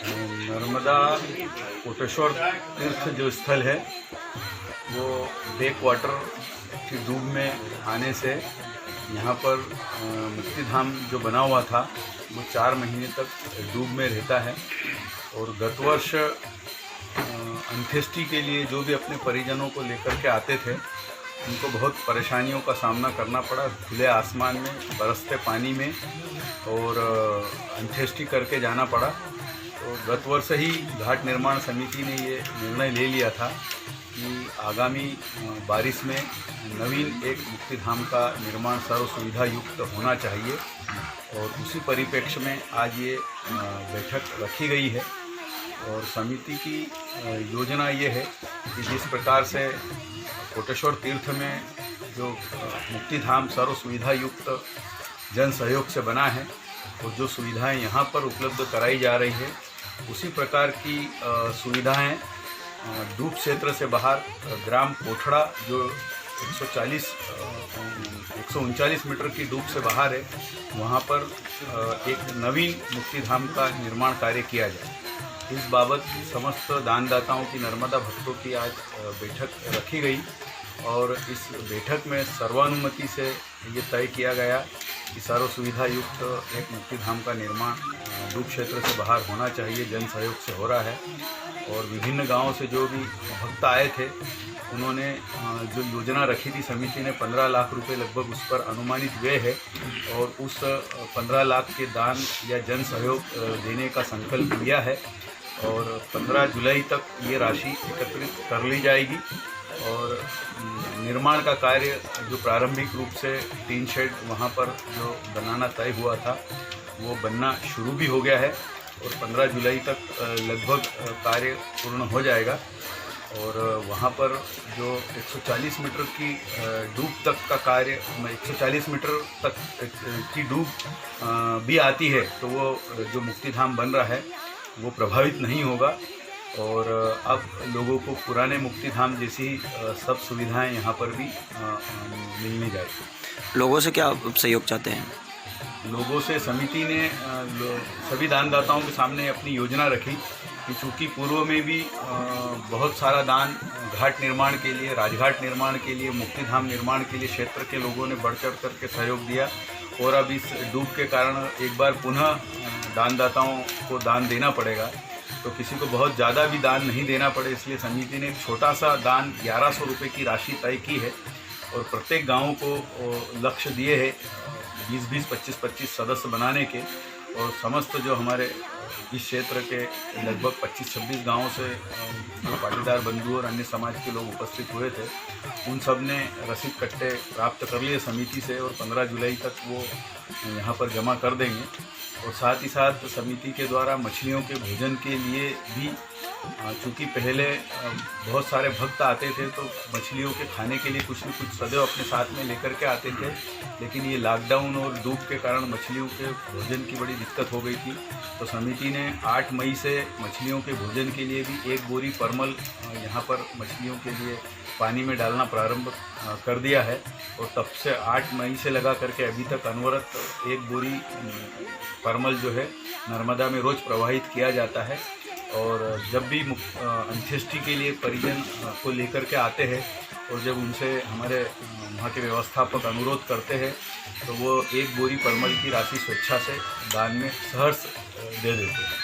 नर्मदा कोटेश्वर तीर्थ जो स्थल है वो बैक वाटर की डूब में आने से यहाँ पर मुक्तिधाम जो बना हुआ था वो 4 महीने तक डूब में रहता है। और गत वर्ष अंत्येष्टि के लिए जो भी अपने परिजनों को लेकर के आते थे उनको बहुत परेशानियों का सामना करना पड़ा, खुले आसमान में, बरसते पानी में, और अंत्येष्टि करके जाना पड़ा। तो गत वर्ष ही घाट निर्माण समिति ने ये निर्णय ले लिया था कि आगामी बारिश में नवीन एक मुक्तिधाम का निर्माण सर्व सुविधा युक्त होना चाहिए, और उसी परिप्रेक्ष्य में आज ये बैठक रखी गई है। और समिति की योजना ये है कि जिस प्रकार से कोटेश्वर तीर्थ में जो मुक्तिधाम सर्व सुविधा युक्त जन सहयोग से बना है और जो सुविधाएं यहाँ पर उपलब्ध कराई जा रही है उसी प्रकार की सुविधाएं डूब क्षेत्र से बाहर ग्राम कोठड़ा जो 139 मीटर की डूब से बाहर है वहाँ पर एक नवीन मुक्तिधाम का निर्माण कार्य किया जाए। इस बाबत समस्त दानदाताओं की, नर्मदा भक्तों की आज बैठक रखी गई, और इस बैठक में सर्वानुमति से ये तय किया गया कि सर्व सुविधा युक्त एक मुक्तिधाम का निर्माण डूब क्षेत्र से बाहर होना चाहिए, जन सहयोग से हो रहा है। और विभिन्न गांवों से जो भी भक्त आए थे उन्होंने जो योजना रखी थी, समिति ने 15 लाख रुपए लगभग उस पर अनुमानित व्यय है, और उस 15 लाख के दान या जन सहयोग देने का संकल्प लिया है। और 15 जुलाई तक ये राशि एकत्रित कर ली जाएगी, और निर्माण का कार्य जो प्रारंभिक रूप से टीन शेड वहाँ पर जो बनाना तय हुआ था वो बनना शुरू भी हो गया है, और 15 जुलाई तक लगभग कार्य पूर्ण हो जाएगा। और वहाँ पर जो 140 मीटर की डूब तक का कार्य, 140 मीटर तक की डूब भी आती है तो वो जो मुक्तिधाम बन रहा है वो प्रभावित नहीं होगा, और अब लोगों को पुराने मुक्तिधाम जैसी सब सुविधाएं यहाँ पर भी मिलने जाएगी। लोगों से क्या सहयोग चाहते हैं? लोगों से समिति ने सभी दानदाताओं के सामने अपनी योजना रखी कि चूँकि पूर्व में भी बहुत सारा दान घाट निर्माण के लिए, राजघाट निर्माण के लिए, मुक्तिधाम निर्माण के लिए क्षेत्र के लोगों ने बढ़ चढ़ करके सहयोग दिया, और अब इस डूब के कारण एक बार पुनः दानदाताओं को दान देना पड़ेगा, तो किसी को बहुत ज़्यादा भी दान नहीं देना पड़े, इसलिए समिति ने एक छोटा सा दान 1100 रुपये की राशि तय की है, और प्रत्येक गांव को लक्ष्य दिए है 20-20, 25-25 सदस्य बनाने के। और समस्त जो हमारे इस क्षेत्र के लगभग 25-26 गाँवों से पाटीदार बंधु और अन्य समाज के लोग उपस्थित हुए थे, उन सब ने रसीद कट्टे प्राप्त कर लिए समिति से, और 15 जुलाई तक वो यहाँ पर जमा कर देंगे। और साथ ही साथ समिति के द्वारा मछलियों के भोजन के लिए भी, चूँकि पहले बहुत सारे भक्त आते थे तो मछलियों के खाने के लिए कुछ न कुछ सदैव अपने साथ में लेकर के आते थे, लेकिन ये लॉकडाउन और डूब के कारण मछलियों के भोजन की बड़ी दिक्कत हो गई थी। तो समिति ने 8 मई से मछलियों के भोजन के लिए भी 1 बोरी परमल यहाँ पर मछलियों के लिए पानी में डालना प्रारंभ कर दिया है, और तब से 8 मई से लगा करके अभी तक अनवरत 1 बोरी परमल जो है नर्मदा में रोज़ प्रवाहित किया जाता है। और जब भी अंत्येष्टि के लिए परिजन को लेकर के आते हैं और जब उनसे हमारे वहाँ के व्यवस्थापक अनुरोध करते हैं तो वो 1 बोरी परमल की राशि स्वेच्छा से दान में सहर्ष दे देते हैं।